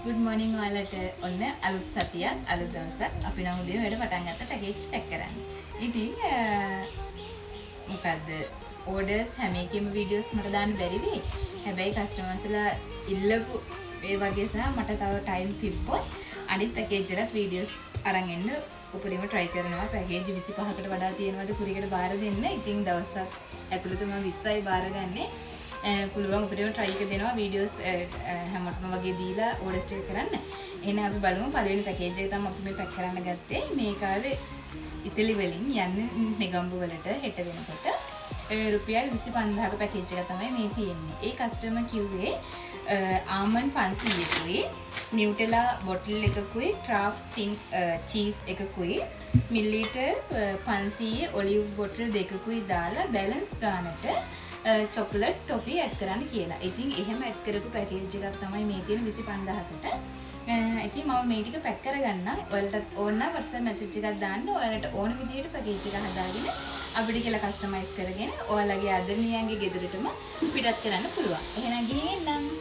good morning ඔයාලට ඔන්න අලුත් සතියක් අලුත් දවසක් අපි නම් උදේ වැඩ පටන් ගත්ත පැකේජ් පැක් කරන්න. ඉතින් මොකද්ද orders හැම එකෙම videos මට දාන්න බැරි වෙයි. හැබැයි කස්ටමර්ස්ලා ඉල්ලපු ඒ වගේ සහ මට තව time තිබ්බොත් අනිත් පැකේජ් වලත් videos අරන් එන්න උපරිම try කරනවා. පැකේජ් 25කට වඩා තියෙනවද කුරියකට බාර දෙන්න. ඉතින් දවසක් ඇතුළත මම 20යි බාරගන්නේ. පුළුවන් උපරිම try එක දෙනවා videos හැමෝටම වගේ දීලා orders ටික කරන්න. එහෙනම් අපි බලමු පළවෙනි පැකේජ් එක තමයි අපි මේ පැක් කරන්න ගත්තේ. මේක ආවේ ඉතලි වලින් යන්නේ නෙගම්බු වලට හෙට වෙනකොට. රුපියල් 25000ක පැකේජ් එක තමයි මේ තියෙන්නේ. ඒ කස්ටමර් කිව්වේ ආමන්ඩ් 500කුයි නිව්ටෙලා බොටල් එකකුයි ක්‍රාෆ්ට් ටින් චීස් එකකුයි මිලිලීටර් 500 ඔලිව් බොටල් දෙකකුයි දාලා බැලන්ස් ගානට චොකලට් ටොෆි ඇඩ් කරන්න කියලා. ඉතින් එහෙම ඇඩ් කරපු පැකේජ් එකක් තමයි මේ තියෙන 25000කට. ඉතින් මම මේ ටික පැක් කරගන්නම්. ඔයාලට ඕන නම් WhatsApp message එකක් දාන්න. ඔයාලට ඕන විදිහට පැකේජ් එක හදාගෙන අපිට කියලා කස්ටමයිස් කරගෙන ඔයාලගේ ආදරණීයන්ගේ ගෙදරටම පිටත් කරන්න පුළුවන්. එහෙනම් ගිහින් එන්නම්.